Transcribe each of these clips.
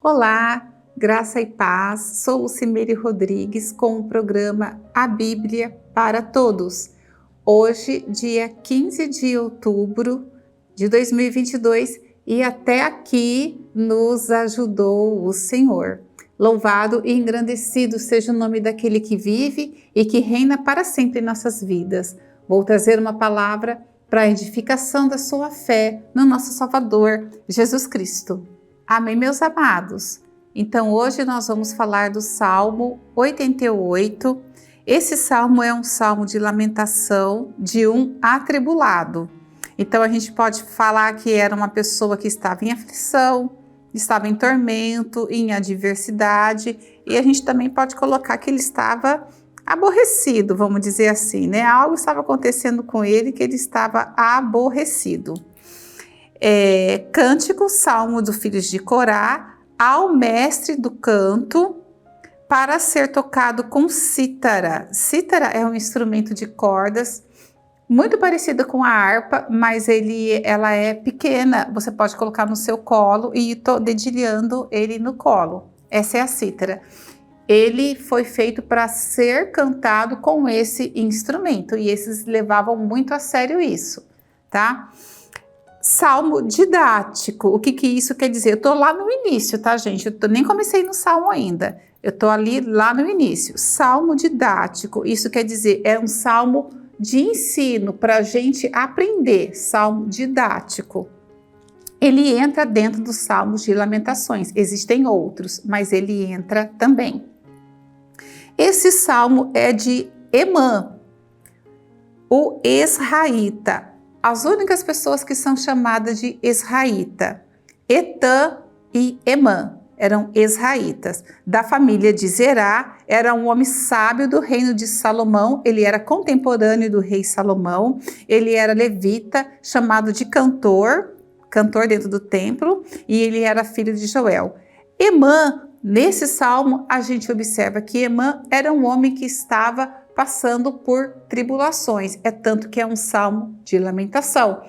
Olá, graça e paz. Sou Cimeire Rodrigues com o programa A Bíblia para Todos. Hoje, dia 15 de outubro de 2022, e até aqui nos ajudou o Senhor. Louvado e engrandecido seja o nome daquele que vive e que reina para sempre em nossas vidas. Vou trazer uma palavra para a edificação da sua fé no nosso Salvador, Jesus Cristo. Amém, meus amados? Então hoje nós vamos falar do Salmo 88. Esse salmo é um salmo de lamentação de um atribulado. Então a gente pode falar que era uma pessoa que estava em aflição, estava em tormento, em adversidade, e a gente também pode colocar que ele estava aborrecido, vamos dizer assim, né? Algo estava acontecendo com ele que ele estava aborrecido. Cântico, salmo dos filhos de Corá, ao mestre do canto, para ser tocado com cítara. Cítara é um instrumento de cordas, muito parecido com a harpa, mas ela é pequena, você pode colocar no seu colo e ir dedilhando ele no colo. Essa é a cítara. Ele foi feito para ser cantado com esse instrumento, e esses levavam muito a sério isso, tá? Salmo didático, o que isso quer dizer? Eu tô lá no início, tá, gente? Nem comecei no salmo ainda, eu tô lá no início. Salmo didático, isso quer dizer, é um salmo de ensino para a gente aprender, salmo didático. Ele entra dentro dos salmos de lamentações, existem outros, mas ele entra também. Esse salmo é de Emã, o Esraíta. As únicas pessoas que são chamadas de Esraíta, Etã e Emã, eram Esraítas. Da família de Zerá, era um homem sábio do reino de Salomão, ele era contemporâneo do rei Salomão, ele era levita, chamado de cantor dentro do templo, e ele era filho de Joel. Emã, nesse salmo, a gente observa que Emã era um homem que estava passando por tribulações, é tanto que é um salmo de lamentação.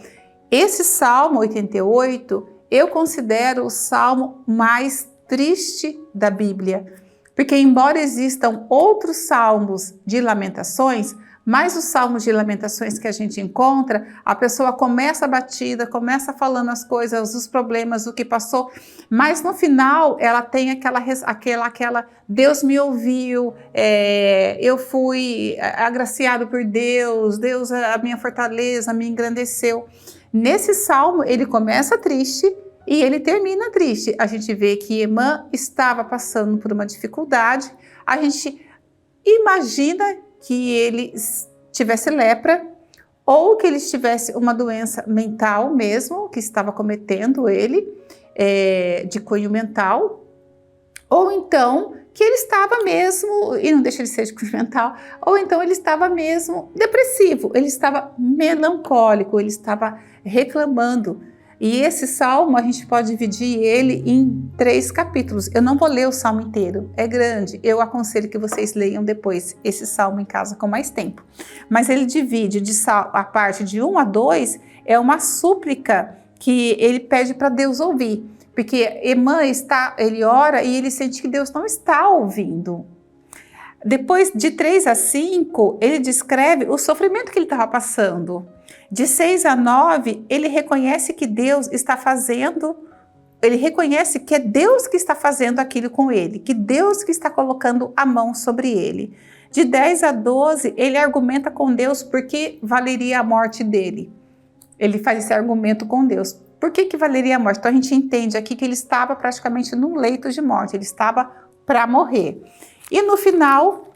Esse salmo 88, eu considero o salmo mais triste da Bíblia, porque embora existam outros salmos de lamentações, mas os salmos de lamentações que a gente encontra, a pessoa começa batida, começa falando as coisas, os problemas, o que passou, mas no final ela tem aquela Deus me ouviu, eu fui agraciado por Deus, a minha fortaleza, me engrandeceu. Nesse salmo ele começa triste e ele termina triste. A gente vê que Emã estava passando por uma dificuldade, a gente imagina que ele tivesse lepra, ou que ele tivesse uma doença mental mesmo, que estava cometendo ele, de cunho mental, ou então que ele estava mesmo, e não deixa de ser de cunho mental, ou então ele estava mesmo depressivo, ele estava melancólico, ele estava reclamando. E esse salmo a gente pode dividir ele em 3 capítulos. Eu não vou ler o salmo inteiro, é grande. Eu aconselho que vocês leiam depois esse salmo em casa com mais tempo. Mas ele divide a parte de 1 a 2, é uma súplica que ele pede para Deus ouvir. Porque Emã ele ora e ele sente que Deus não está ouvindo. Depois de 3 a 5, ele descreve o sofrimento que ele estava passando. De 6 a 9, ele reconhece que Deus está fazendo, ele reconhece que é Deus que está fazendo aquilo com ele, que Deus que está colocando a mão sobre ele. De 10 a 12, ele argumenta com Deus porque valeria a morte dele. Ele faz esse argumento com Deus. Por que valeria a morte? Então a gente entende aqui que ele estava praticamente num leito de morte, ele estava para morrer. E no final,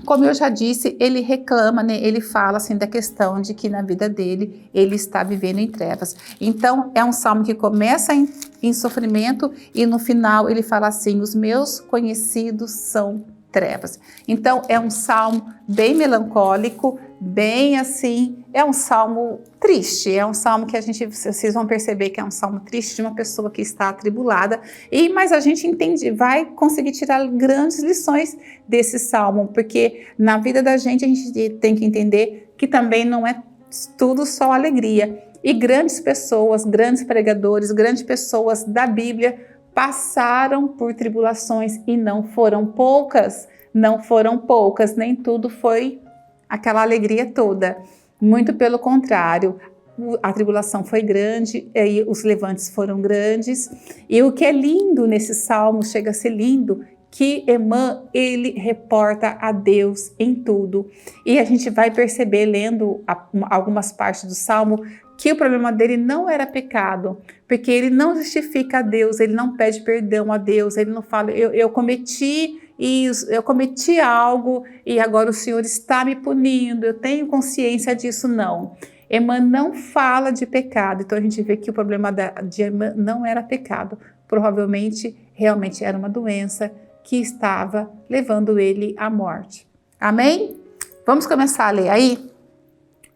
como eu já disse, ele reclama, né? Ele fala assim da questão de que na vida dele ele está vivendo em trevas. Então é um salmo que começa em sofrimento e no final ele fala assim: os meus conhecidos são trevas. Então é um salmo bem melancólico, bem assim, é um salmo triste, é um salmo que vocês vão perceber que é um salmo triste de uma pessoa que está atribulada, mas a gente entende, vai conseguir tirar grandes lições desse salmo, porque na vida da gente a gente tem que entender que também não é tudo só alegria, e grandes pessoas, grandes pregadores, grandes pessoas da Bíblia passaram por tribulações e não foram poucas, nem tudo foi aquela alegria toda. Muito pelo contrário, a tribulação foi grande, e os levantes foram grandes. E o que é lindo nesse salmo, chega a ser lindo, que Emã, ele reporta a Deus em tudo. E a gente vai perceber, lendo algumas partes do salmo, que o problema dele não era pecado, porque ele não justifica a Deus, ele não pede perdão a Deus, ele não fala, eu cometi isso, eu cometi algo e agora o Senhor está me punindo, eu tenho consciência disso, não. Emã não fala de pecado, então a gente vê que o problema de Emã não era pecado, provavelmente, realmente era uma doença que estava levando ele à morte. Amém? Vamos começar a ler aí?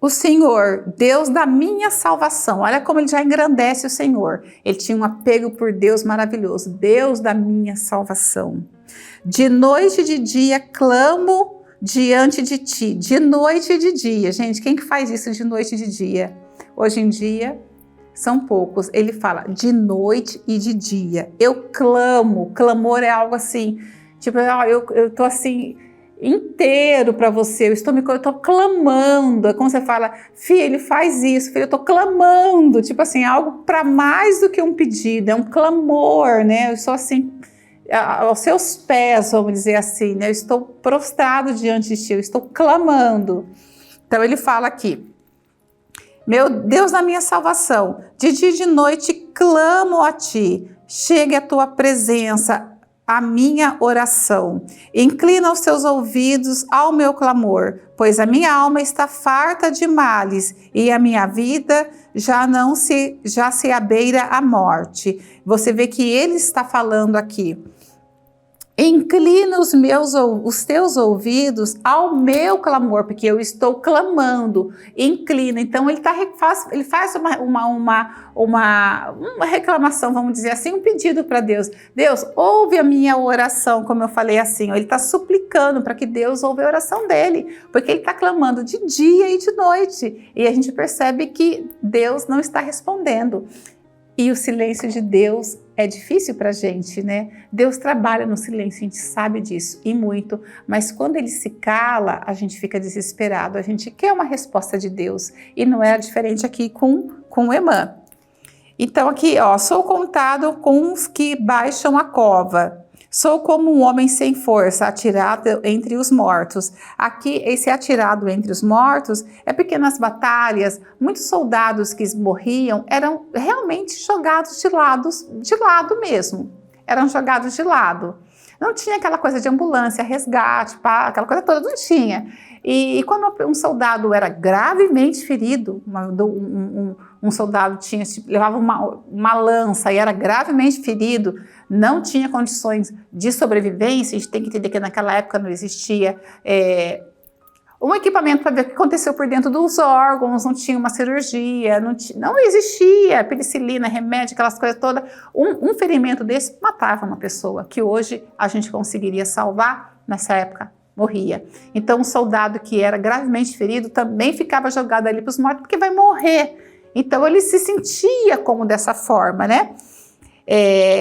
O Senhor, Deus da minha salvação. Olha como ele já engrandece o Senhor. Ele tinha um apego por Deus maravilhoso. Deus da minha salvação. De noite e de dia clamo diante de ti. De noite e de dia. Gente, quem que faz isso de noite e de dia? Hoje em dia são poucos. Ele fala de noite e de dia. Eu clamo. Clamor é algo assim, tipo, eu tô assim inteiro para você, eu tô clamando, é como você fala, filho, faz isso, filho, eu tô clamando, tipo assim, algo para mais do que um pedido, é um clamor, né, eu sou assim, aos seus pés, vamos dizer assim, né, eu estou prostrado diante de ti, eu estou clamando. Então ele fala aqui, meu Deus da minha salvação, de dia e de noite clamo a ti, chegue a tua presença, a minha oração. Inclina os teus ouvidos ao meu clamor, pois a minha alma está farta de males e a minha vida já se abeira à morte. Você vê que ele está falando aqui. Inclina os teus ouvidos ao meu clamor, porque eu estou clamando. Inclina. Então ele faz uma reclamação, vamos dizer assim, um pedido para Deus. Deus, ouve a minha oração, como eu falei assim. Ele está suplicando para que Deus ouve a oração dele, porque ele está clamando de dia e de noite. E a gente percebe que Deus não está respondendo. E o silêncio de Deus é difícil para a gente, né? Deus trabalha no silêncio, a gente sabe disso, e muito. Mas quando ele se cala, a gente fica desesperado. A gente quer uma resposta de Deus. E não é diferente aqui com Emã. Então aqui, ó, sou contado com os que baixam a cova. Sou como um homem sem força, atirado entre os mortos. Aqui, esse atirado entre os mortos é porque nas batalhas, muitos soldados que morriam eram realmente jogados de lado mesmo. Eram jogados de lado. Não tinha aquela coisa de ambulância, resgate, aquela coisa toda, não tinha. E quando um soldado era gravemente ferido, um soldado levava uma lança e era gravemente ferido, não tinha condições de sobrevivência, a gente tem que entender que naquela época não existia um equipamento para ver o que aconteceu por dentro dos órgãos, não tinha uma cirurgia, não existia penicilina, remédio, aquelas coisas todas. Um ferimento desse matava uma pessoa, que hoje a gente conseguiria salvar, nessa época morria. Então um soldado que era gravemente ferido também ficava jogado ali para os mortos, porque vai morrer. Então ele se sentia como dessa forma, né?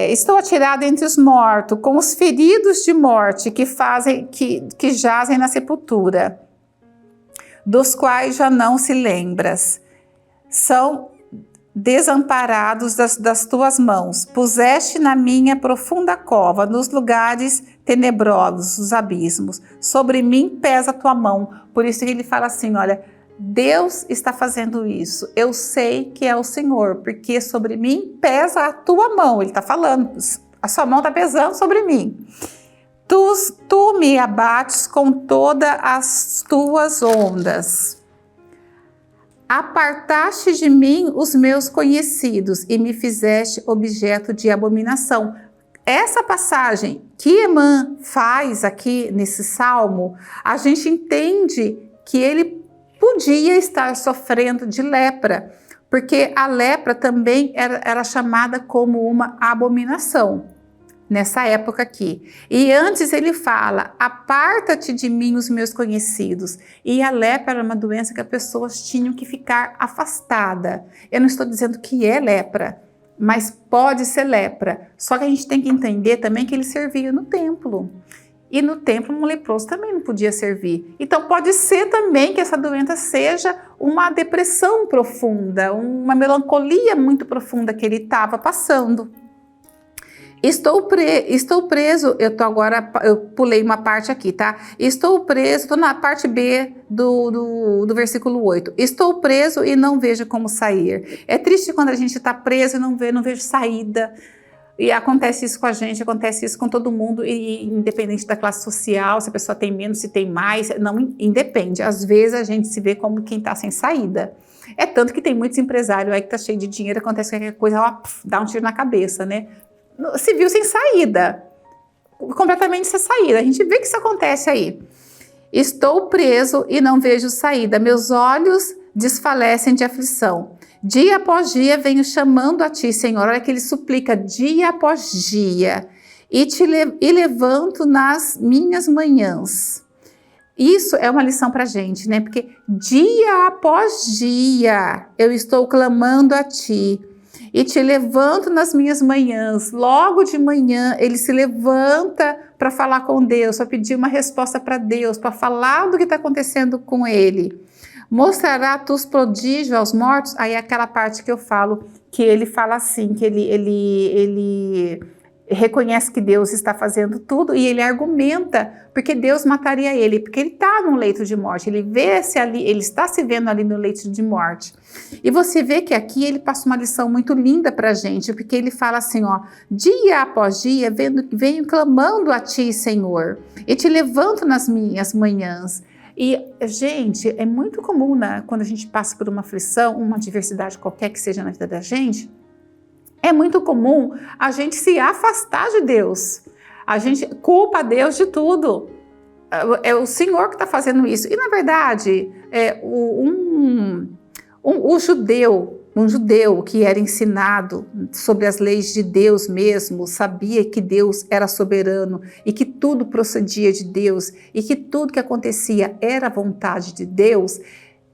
Estou atirado entre os mortos, com os feridos de morte que jazem na sepultura, dos quais já não se lembras. São desamparados das tuas mãos. Puseste na minha profunda cova, nos lugares tenebrosos, os abismos. Sobre mim pesa a tua mão. Por isso que ele fala assim, olha, Deus está fazendo isso. Eu sei que é o Senhor, porque sobre mim pesa a tua mão. Ele está falando, a sua mão está pesando sobre mim. Tu me abates com todas as tuas ondas. Apartaste de mim os meus conhecidos e me fizeste objeto de abominação. Essa passagem que Emã faz aqui nesse salmo, a gente entende que ele podia estar sofrendo de lepra, porque a lepra também era chamada como uma abominação. Nessa época aqui. E antes ele fala, aparta-te de mim os meus conhecidos. E a lepra era uma doença que as pessoas tinham que ficar afastada. Eu não estou dizendo que é lepra, mas pode ser lepra. Só que a gente tem que entender também que ele servia no templo. E no templo um leproso também não podia servir. Então pode ser também que essa doença seja uma depressão profunda, uma melancolia muito profunda que ele estava passando. Estou preso, eu pulei uma parte aqui, tá? Estou preso, estou na parte B do versículo 8. Estou preso e não vejo como sair. É triste quando a gente está preso e não vejo saída. E acontece isso com a gente, acontece isso com todo mundo, e independente da classe social, se a pessoa tem menos, se tem mais, não independe. Às vezes a gente se vê como quem está sem saída. É tanto que tem muitos empresários aí que tá cheio de dinheiro, acontece qualquer coisa, ela dá um tiro na cabeça, né? Se viu sem saída, completamente sem saída. A gente vê que isso acontece aí. Estou preso e não vejo saída, meus olhos desfalecem de aflição. Dia após dia venho chamando a ti, Senhor. Olha que ele suplica dia após dia. E levanto nas minhas manhãs. Isso é uma lição pra gente, né? Porque dia após dia eu estou clamando a ti. E te levanto nas minhas manhãs. Logo de manhã ele se levanta para falar com Deus, para pedir uma resposta para Deus, para falar do que está acontecendo com ele. Mostrará tus prodígios aos mortos. Aí é aquela parte que eu falo, que ele fala assim, que ele reconhece que Deus está fazendo tudo e ele argumenta porque Deus mataria ele, porque ele está num leito de morte, ele está se vendo ali no leito de morte. E você vê que aqui ele passa uma lição muito linda para a gente, porque ele fala assim, ó, dia após dia venho clamando a ti, Senhor, e te levanto nas minhas manhãs. E, gente, é muito comum, né, quando a gente passa por uma aflição, uma adversidade qualquer que seja na vida da gente, é muito comum a gente se afastar de Deus. A gente culpa a Deus de tudo. É o Senhor que está fazendo isso. E, na verdade, um judeu que era ensinado sobre as leis de Deus mesmo, sabia que Deus era soberano e que tudo procedia de Deus e que tudo que acontecia era a vontade de Deus,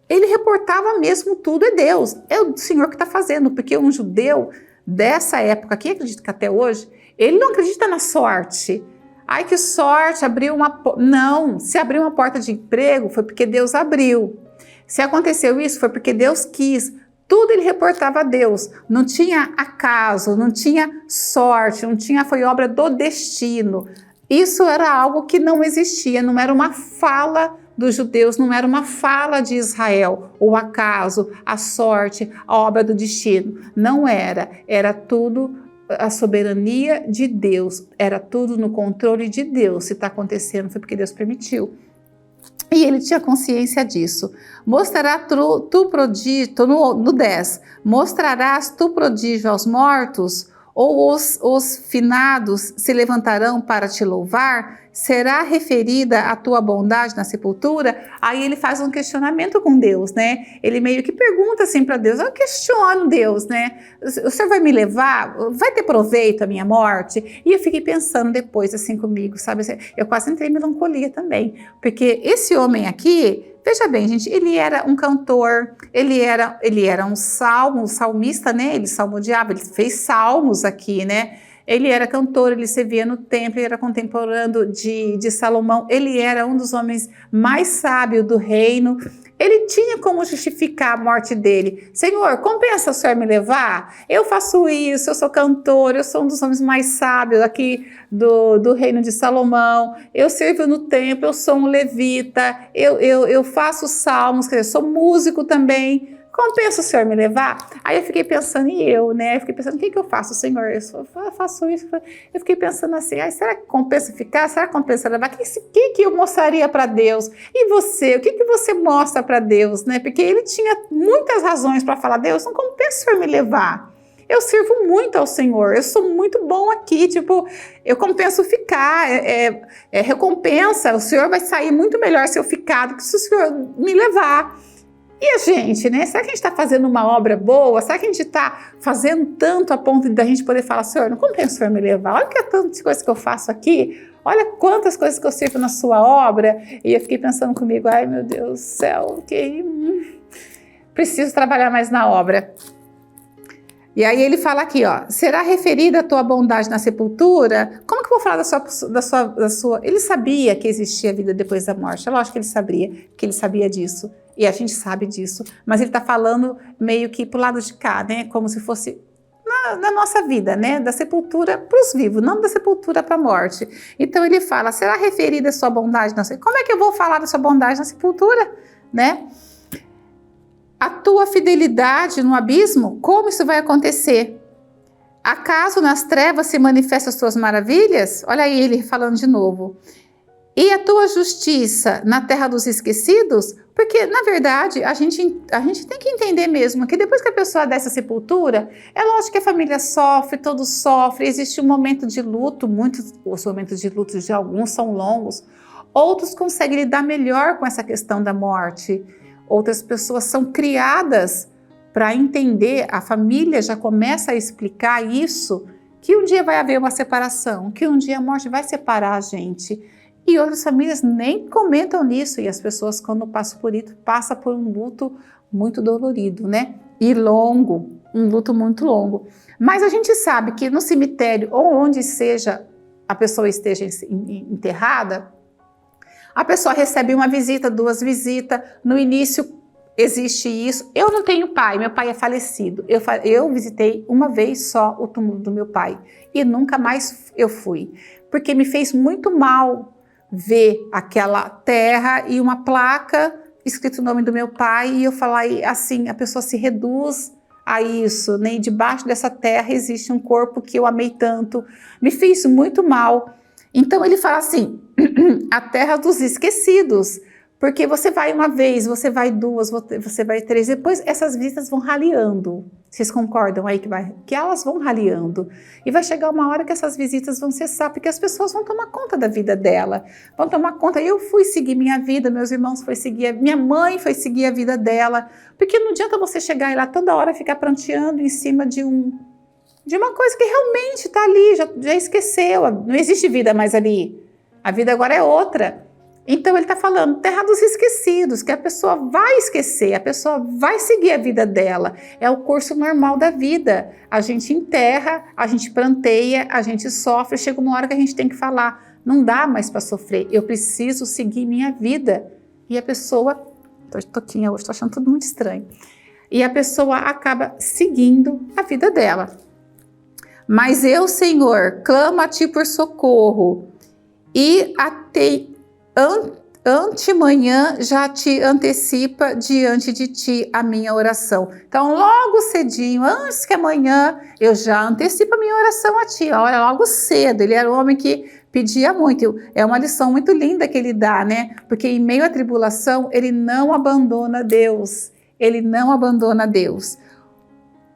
ele reportava mesmo tudo é Deus. É o Senhor que está fazendo, porque um judeu dessa época aqui, acredito que até hoje, ele não acredita na sorte. Ai, que sorte, abriu uma porta. Não, se abriu uma porta de emprego foi porque Deus abriu. Se aconteceu isso foi porque Deus quis. Tudo ele reportava a Deus. Não tinha acaso, não tinha sorte, foi obra do destino. Isso era algo que não existia, não era uma fala dos judeus, não era uma fala de Israel, o acaso, a sorte, a obra do destino. Não era, era tudo a soberania de Deus, era tudo no controle de Deus. Se está acontecendo foi porque Deus permitiu. E ele tinha consciência disso. Mostrará tu prodígio, no 10, mostrarás tu prodígio aos mortos, ou os finados se levantarão para te louvar? Será referida a tua bondade na sepultura? Aí ele faz um questionamento com Deus, né? Ele meio que pergunta assim para Deus, eu questiono Deus, né? O Senhor vai me levar? Vai ter proveito a minha morte? E eu fiquei pensando depois assim comigo, sabe? Eu quase entrei em melancolia também, porque esse homem aqui, veja bem, gente, ele era um cantor, ele era um salmista, né? Ele salmodiava, ele fez salmos aqui, né? Ele era cantor, ele servia no templo, ele era contemporâneo de Salomão, ele era um dos homens mais sábios do reino. Ele tinha como justificar a morte dele. Senhor, compensa o Senhor me levar? Eu faço isso, eu sou cantor, eu sou um dos homens mais sábios aqui do reino de Salomão, eu sirvo no templo, eu sou um levita, eu faço salmos, quer dizer, sou músico também. Compensa o Senhor me levar? Aí eu fiquei pensando, né? Eu fiquei pensando, o que eu faço, Senhor? Eu faço isso. Eu fiquei pensando assim, será que compensa ficar? Será que compensa levar? O que eu mostraria para Deus? E você? O que você mostra para Deus, né? Porque ele tinha muitas razões para falar, Deus, não compensa o Senhor me levar. Eu sirvo muito ao Senhor, eu sou muito bom aqui, eu compenso ficar, recompensa, o Senhor vai sair muito melhor se eu ficar do que se o Senhor me levar. E a gente, né? Será que a gente está fazendo uma obra boa? Será que a gente está fazendo tanto a ponto da gente poder falar, Senhor, não compensa o Senhor me levar? Olha que tantas coisas que eu faço aqui, olha quantas coisas que eu sirvo na sua obra. E eu fiquei pensando comigo, ai meu Deus do céu, preciso trabalhar mais na obra. E aí ele fala aqui, ó, será referida a tua bondade na sepultura? Como que eu vou falar da sua... Ele sabia que existia vida depois da morte, é lógico que ele sabia disso, e a gente sabe disso, mas ele está falando meio que pro lado de cá, né, como se fosse na nossa vida, né, da sepultura para os vivos, não da sepultura para a morte. Então ele fala, será referida a sua bondade na sepultura? Como é que eu vou falar da sua bondade na sepultura, né? A tua fidelidade no abismo, como isso vai acontecer? Acaso nas trevas se manifestam as tuas maravilhas? Olha aí ele falando de novo. E a tua justiça na terra dos esquecidos? Porque, na verdade, a gente tem que entender mesmo que depois que a pessoa desce à sepultura, é lógico que a família sofre, todos sofrem, existe um momento de luto, os momentos de luto de alguns são longos, outros conseguem lidar melhor com essa questão da morte. Outras pessoas são criadas para entender, a família já começa a explicar isso, que um dia vai haver uma separação, que um dia a morte vai separar a gente. E outras famílias nem comentam nisso, e as pessoas quando passam por isso, passam por um luto muito dolorido, né? E longo, um luto muito longo. Mas a gente sabe que no cemitério, ou onde seja a pessoa esteja enterrada, a pessoa recebe uma visita, 2 visitas, no início existe isso. Eu não tenho pai, meu pai é falecido. Eu visitei uma vez só o túmulo do meu pai e nunca mais eu fui, porque me fez muito mal ver aquela terra e uma placa escrito o nome do meu pai e eu falar assim, a pessoa se reduz a isso, né? E debaixo dessa terra existe um corpo que eu amei tanto, me fez muito mal. Então ele fala assim, a terra dos esquecidos, porque você vai uma vez, você vai 2, você vai 3, depois essas visitas vão raliando. Vocês concordam aí que elas vão raliando? E vai chegar uma hora que essas visitas vão cessar, porque as pessoas vão tomar conta da vida dela, vão tomar conta. Eu fui seguir minha vida, meus irmãos foi seguir, minha mãe foi seguir a vida dela, porque não adianta você chegar e lá toda hora ficar pranteando em cima de uma coisa que realmente está ali, já esqueceu, não existe vida mais ali, a vida agora é outra. Então ele está falando, terra dos esquecidos, que a pessoa vai esquecer, a pessoa vai seguir a vida dela, é o curso normal da vida, a gente enterra, a gente planteia, a gente sofre, chega uma hora que a gente tem que falar, não dá mais para sofrer, eu preciso seguir minha vida. E a pessoa, tô toquinha hoje, tô achando tudo muito estranho, e a pessoa acaba seguindo a vida dela. Mas eu, Senhor, clamo a Ti por socorro, e antemanhã já te antecipa diante de Ti a minha oração. Então, logo cedinho, antes que amanhã, eu já antecipo a minha oração a Ti. Olha, logo cedo, ele era um homem que pedia muito. É uma lição muito linda que ele dá, né? Porque em meio à tribulação, ele não abandona Deus. Ele não abandona Deus.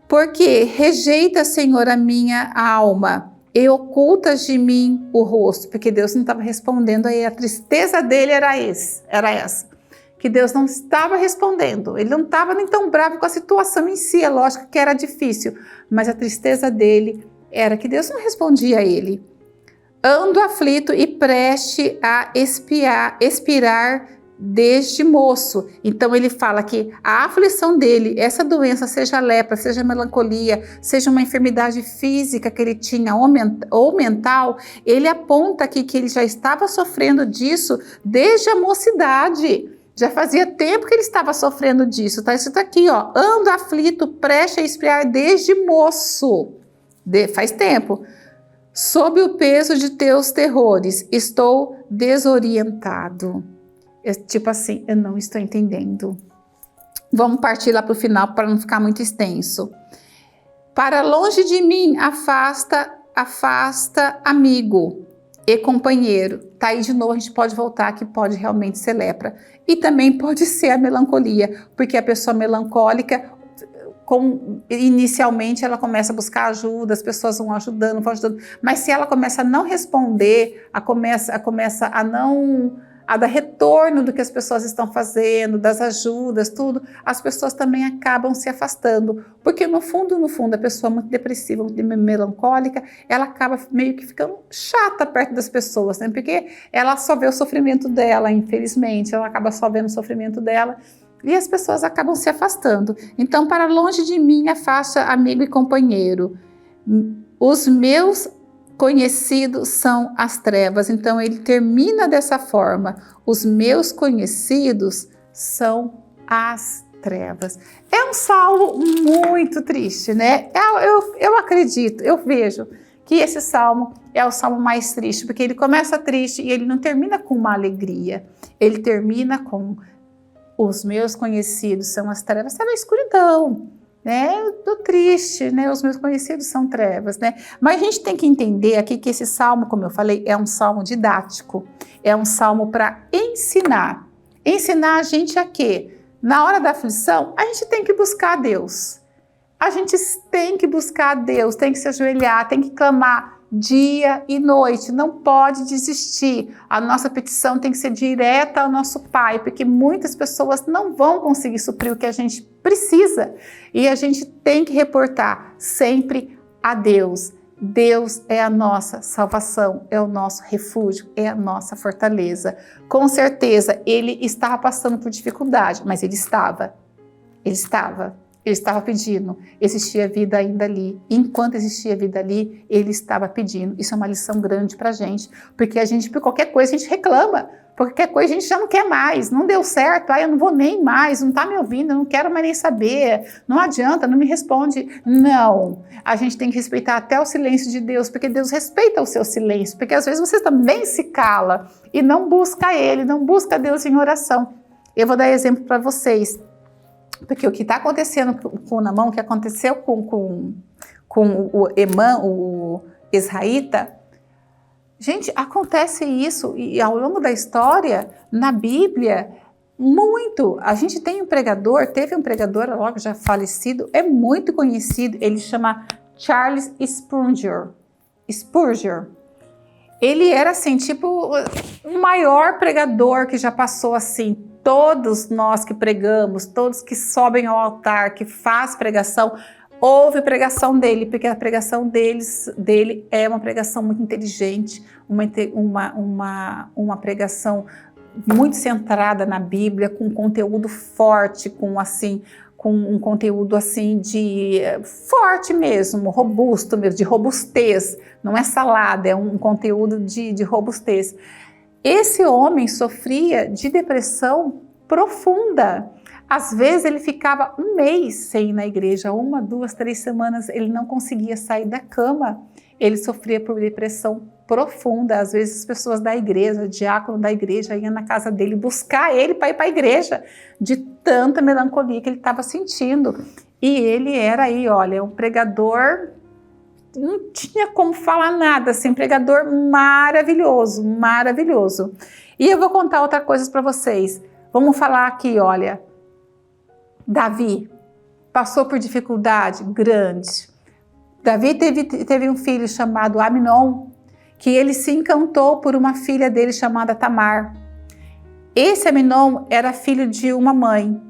Porque rejeita, Senhor, a minha alma e ocultas de mim o rosto. Porque Deus não estava respondendo aí. A tristeza dele era essa. Que Deus não estava respondendo. Ele não estava nem tão bravo com a situação em si. É lógico que era difícil. Mas a tristeza dele era que Deus não respondia a ele. Ando aflito e preste a expirar desde moço. Então ele fala que a aflição dele, essa doença, seja lepra, seja melancolia, seja uma enfermidade física que ele tinha ou mental, ele aponta aqui que ele já estava sofrendo disso desde a mocidade. Já fazia tempo que ele estava sofrendo disso. Tá escrito aqui, ó, ando aflito, preste a expiar desde moço. Faz tempo. Sob o peso de teus terrores, estou desorientado. Tipo assim, eu não estou entendendo. Vamos partir lá para o final para não ficar muito extenso. Para longe de mim, afasta amigo e companheiro. Tá aí de novo, a gente pode voltar que pode realmente ser lepra. E também pode ser a melancolia, porque a pessoa melancólica, inicialmente ela começa a buscar ajuda, as pessoas vão ajudando, mas se ela começa a não responder, começa a dar retorno do que as pessoas estão fazendo, das ajudas, tudo, as pessoas também acabam se afastando, porque no fundo, a pessoa muito depressiva, muito melancólica, ela acaba meio que ficando chata perto das pessoas, né? Porque ela só vê o sofrimento dela, infelizmente, ela acaba só vendo o sofrimento dela, E as pessoas acabam se afastando. Então, para longe de mim, afasta amigo e companheiro. Os meus conhecidos são as trevas. Então, ele termina dessa forma. Os meus conhecidos são as trevas. É um salmo muito triste, né? Eu acredito, eu vejo que esse salmo é o salmo mais triste, porque ele começa triste e ele não termina com uma alegria. Ele termina com: os meus conhecidos são as trevas, é a escuridão, né? Eu tô triste, né? Os meus conhecidos são trevas, né? Mas a gente tem que entender aqui que esse salmo, como eu falei, é um salmo didático, é um salmo para ensinar. Ensinar a gente a quê? Na hora da aflição, a gente tem que buscar a Deus. A gente tem que buscar a Deus, tem que se ajoelhar, tem que clamar dia e noite, não pode desistir. A nossa petição tem que ser direta ao nosso Pai, porque muitas pessoas não vão conseguir suprir o que a gente precisa. E a gente tem que reportar sempre a Deus. Deus é a nossa salvação, é o nosso refúgio, é a nossa fortaleza. Com certeza, ele estava passando por dificuldade, mas ele estava pedindo. Existia vida ainda ali. Enquanto existia vida ali, ele estava pedindo. Isso é uma lição grande pra gente, porque a gente, por qualquer coisa, a gente reclama. Por qualquer coisa, a gente já não quer mais. Não deu certo, eu não vou nem mais, não tá me ouvindo, eu não quero mais nem saber. Não adianta, não me responde. Não. A gente tem que respeitar até o silêncio de Deus, porque Deus respeita o seu silêncio, porque às vezes você também se cala e não busca Ele, não busca Deus em oração. Eu vou dar exemplo para vocês. Porque o que está acontecendo com Naamã, o que aconteceu com o Emã, o israelita, gente, acontece isso e ao longo da história, na Bíblia, muito. A gente tem teve um pregador, logo já falecido, é muito conhecido, ele chama Charles Spurgeon. Ele era assim, tipo, o maior pregador que já passou assim. Todos nós que pregamos, todos que sobem ao altar, que faz pregação, ouve pregação dele, porque a pregação dele é uma pregação muito inteligente, uma pregação muito centrada na Bíblia, com conteúdo forte, com um conteúdo assim forte mesmo, robusto mesmo, de robustez. Não é salada, é um conteúdo de robustez. Esse homem sofria de depressão profunda. Às vezes ele ficava um mês sem ir na igreja, 1, 2, 3 semanas, ele não conseguia sair da cama. Ele sofria por depressão profunda. Às vezes as pessoas da igreja, o diácono da igreja, iam na casa dele buscar ele para ir para a igreja, de tanta melancolia que ele estava sentindo. E ele era aí, olha, um pregador, não tinha como falar nada, assim, um pregador maravilhoso, maravilhoso. E eu vou contar outra coisa para vocês. Vamos falar aqui, olha, Davi passou por dificuldade grande. Davi teve um filho chamado Amnon, que ele se encantou por uma filha dele chamada Tamar. Esse Amnon era filho de uma mãe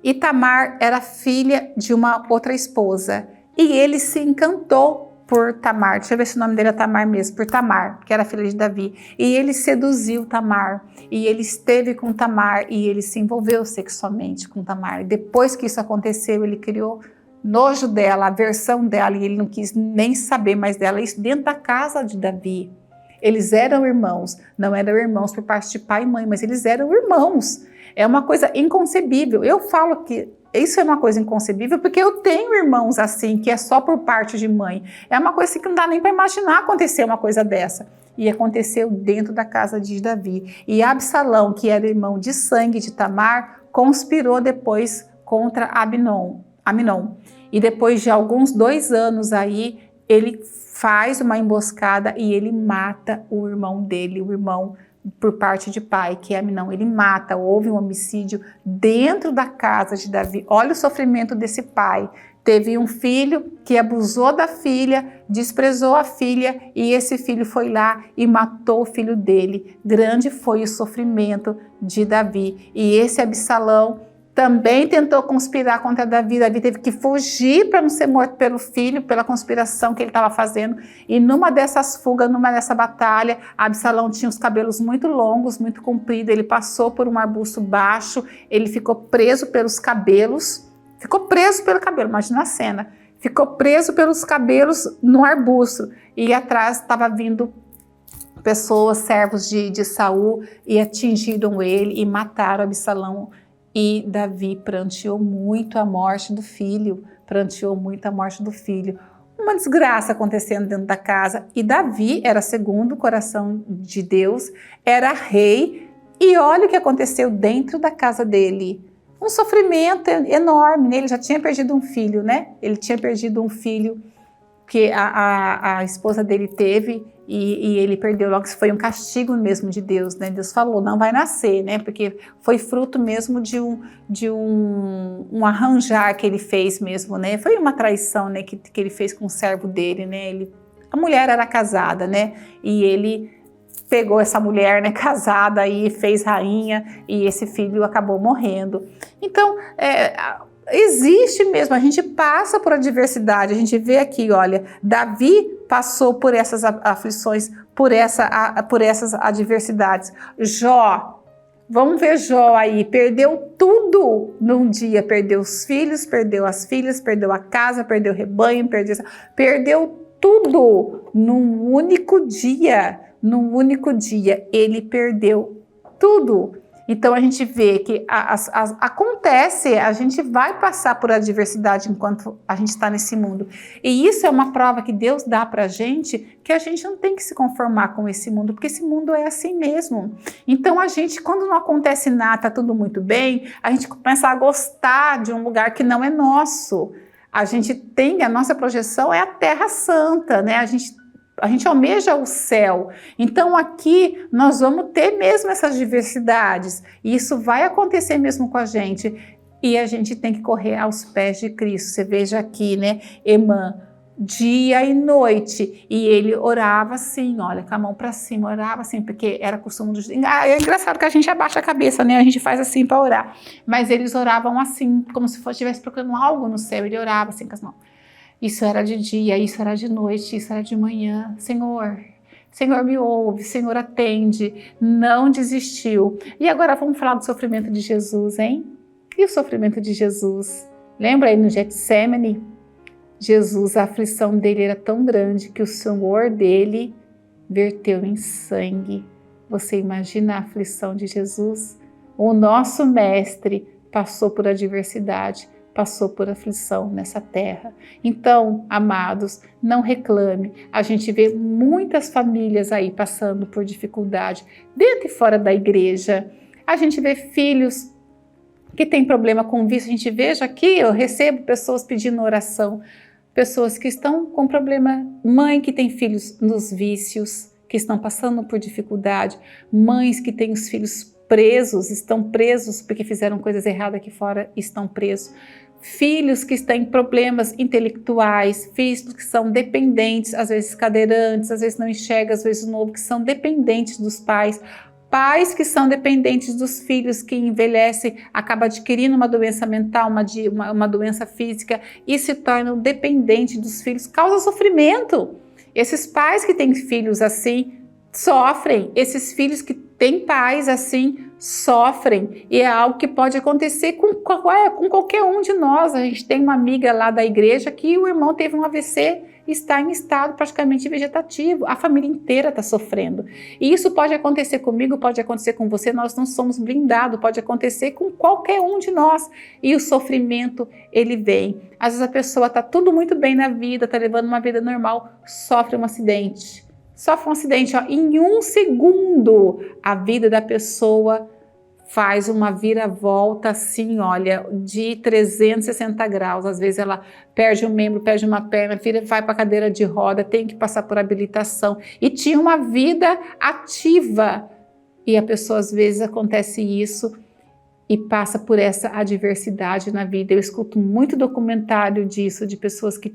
e Tamar era filha de uma outra esposa. E ele se encantou por Tamar, deixa eu ver se o nome dele é Tamar mesmo, por Tamar, que era filha de Davi. E ele seduziu Tamar, e ele esteve com Tamar, e ele se envolveu sexualmente com Tamar. Depois que isso aconteceu, ele criou nojo dela, aversão dela, e ele não quis nem saber mais dela. Isso dentro da casa de Davi. Eles eram irmãos, não eram irmãos por parte de pai e mãe, mas eles eram irmãos. É uma coisa inconcebível. Eu falo que isso é uma coisa inconcebível porque eu tenho irmãos assim, que é só por parte de mãe. É uma coisa assim, que não dá nem para imaginar acontecer uma coisa dessa. E aconteceu dentro da casa de Davi. E Absalão, que era irmão de sangue de Tamar, conspirou depois contra Aminon. E depois de alguns 2 anos aí, ele faz uma emboscada e ele mata o irmão dele, o irmão por parte de pai, que é Aminon. Ele mata, houve um homicídio dentro da casa de Davi. Olha o sofrimento desse pai. Teve um filho que abusou da filha, desprezou a filha e esse filho foi lá e matou o filho dele. Grande foi o sofrimento de Davi. E esse Absalão também tentou conspirar contra Davi. Davi teve que fugir para não ser morto pelo filho, pela conspiração que ele estava fazendo. E numa dessas fugas, numa dessa batalha, Absalão tinha os cabelos muito longos, muito compridos. Ele passou por um arbusto baixo, ele ficou preso pelos cabelos. Ficou preso pelo cabelo, imagina a cena. Ficou preso pelos cabelos no arbusto. E atrás estava vindo pessoas, servos de Saul, e atingiram ele e mataram Absalão. E Davi pranteou muito a morte do filho, Uma desgraça acontecendo dentro da casa. E Davi era segundo o coração de Deus, era rei. E olha o que aconteceu dentro da casa dele. Um sofrimento enorme, né? Ele já tinha perdido um filho, né? Ele tinha perdido um filho que a esposa dele teve e ele perdeu logo. Isso foi um castigo mesmo de Deus, né? Deus falou, não vai nascer, né? Porque foi fruto mesmo de um arranjar que ele fez mesmo, né? Foi uma traição, né? Que ele fez com o servo dele, né? A mulher era casada, né? E ele pegou essa mulher, né, casada e fez rainha, e esse filho acabou morrendo. Então, existe mesmo, a gente passa por adversidade, a gente vê aqui, olha, Davi passou por essas aflições, por essas adversidades. Jó, vamos ver Jó aí, perdeu tudo num dia, perdeu os filhos, perdeu as filhas, perdeu a casa, perdeu o rebanho, perdeu tudo num único dia. Ele perdeu tudo. Então a gente vê que acontece, a gente vai passar por adversidade enquanto a gente está nesse mundo. E isso é uma prova que Deus dá para a gente, que a gente não tem que se conformar com esse mundo, porque esse mundo é assim mesmo. Então a gente, quando não acontece nada, está tudo muito bem, a gente começa a gostar de um lugar que não é nosso. A nossa projeção é a Terra Santa, né? A gente almeja o céu. Então aqui nós vamos ter mesmo essas diversidades. E isso vai acontecer mesmo com a gente. E a gente tem que correr aos pés de Cristo. Você veja aqui, né? Emã, dia e noite. E ele orava assim, olha, com a mão para cima, orava assim, porque era costume dos... É engraçado que a gente abaixa a cabeça, né? A gente faz assim para orar. Mas eles oravam assim, como se estivesse procurando algo no céu. Ele orava assim com as mãos. Isso era de dia, isso era de noite, isso era de manhã. Senhor me ouve, Senhor atende, não desistiu. E agora vamos falar do sofrimento de Jesus, hein? E o sofrimento de Jesus? Lembra aí no Getsemane? Jesus, a aflição dele era tão grande que o suor dele verteu em sangue. Você imagina a aflição de Jesus? O nosso mestre passou por adversidade, passou por aflição nessa terra. Então, amados, não reclame. A gente vê muitas famílias aí passando por dificuldade, dentro e fora da igreja. A gente vê filhos que têm problema com vício. A gente veja aqui, eu recebo pessoas pedindo oração, pessoas que estão com problema, mãe que tem filhos nos vícios, que estão passando por dificuldade, mães que têm os filhos presos, estão presos porque fizeram coisas erradas aqui fora, estão presos. Filhos que estão em problemas intelectuais, filhos que são dependentes, às vezes cadeirantes, às vezes não enxergam, às vezes novo, que são dependentes dos pais. Pais que são dependentes dos filhos, que envelhecem, acabam adquirindo uma doença mental, uma doença física e se tornam dependentes dos filhos, causa sofrimento. Esses pais que têm filhos assim sofrem, esses filhos que têm pais assim sofrem, e é algo que pode acontecer com qualquer um de nós. A gente tem uma amiga lá da igreja que o irmão teve um AVC, está em estado praticamente vegetativo, a família inteira está sofrendo. E isso pode acontecer comigo, pode acontecer com você, nós não somos blindados, pode acontecer com qualquer um de nós. E o sofrimento, ele vem. Às vezes a pessoa está tudo muito bem na vida, está levando uma vida normal, sofre um acidente. Ó, em 1 segundo a vida da pessoa faz uma viravolta assim, olha, de 360 graus. Às vezes ela perde um membro, perde uma perna, vai para a cadeira de roda, tem que passar por habilitação. E tinha uma vida ativa. E a pessoa, às vezes, acontece isso e passa por essa adversidade na vida. Eu escuto muito documentário disso, de pessoas que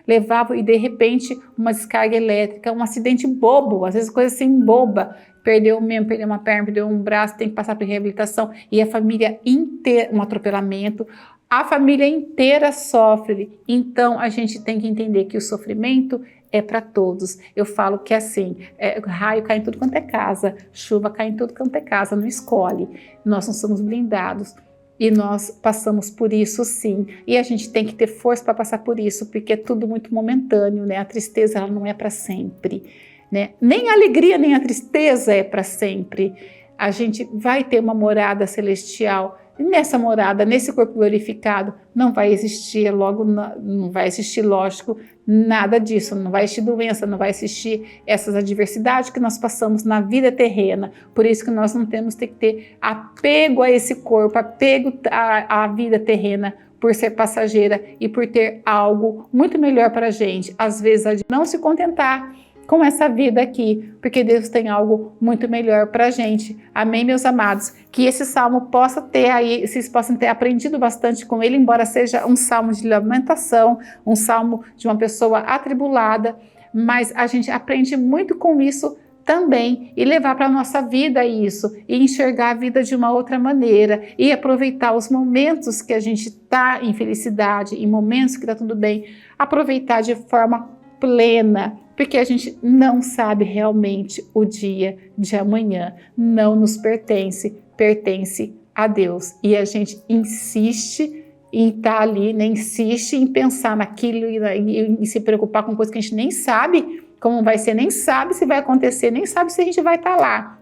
levavam e de repente uma descarga elétrica, um acidente bobo, às vezes coisa assim boba, perdeu uma perna, perdeu um braço, tem que passar por reabilitação e a família inteira, um atropelamento, a família inteira sofre. Então a gente tem que entender que o sofrimento é para todos. Eu falo que assim, raio cai em tudo quanto é casa, chuva cai em tudo quanto é casa, não escolhe. Nós não somos blindados e nós passamos por isso sim. E a gente tem que ter força para passar por isso, porque é tudo muito momentâneo, né? A tristeza ela não é para sempre, né? Nem a alegria nem a tristeza é para sempre. A gente vai ter uma morada celestial. E nessa morada, nesse corpo glorificado, não vai existir não vai existir, lógico, nada disso, não vai existir doença, não vai existir essas adversidades que nós passamos na vida terrena. Por isso que nós não temos que ter apego a esse corpo, apego à vida terrena, por ser passageira e por ter algo muito melhor para a gente. Às vezes, a gente não se contentar com essa vida aqui, porque Deus tem algo muito melhor para a gente. Amém, meus amados? Que esse salmo possa ter aí, vocês possam ter aprendido bastante com ele, embora seja um salmo de lamentação, um salmo de uma pessoa atribulada, mas a gente aprende muito com isso também e levar para a nossa vida isso, e enxergar a vida de uma outra maneira, e aproveitar os momentos que a gente está em felicidade, em momentos que está tudo bem, aproveitar de forma plena, porque a gente não sabe realmente o dia de amanhã, não nos pertence, pertence a Deus. E a gente insiste em estar ali, né? Insiste em pensar naquilo e se preocupar com coisas que a gente nem sabe como vai ser, nem sabe se vai acontecer, nem sabe se a gente vai estar lá.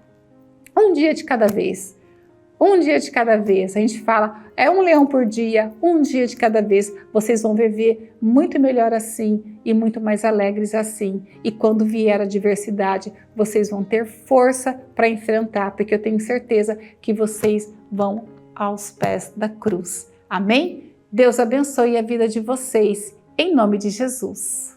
Um dia de cada vez. Um dia de cada vez. A gente fala, é um leão por dia, um dia de cada vez. Vocês vão viver muito melhor assim e muito mais alegres assim. E quando vier a adversidade, vocês vão ter força para enfrentar, porque eu tenho certeza que vocês vão aos pés da cruz. Amém? Deus abençoe a vida de vocês, em nome de Jesus.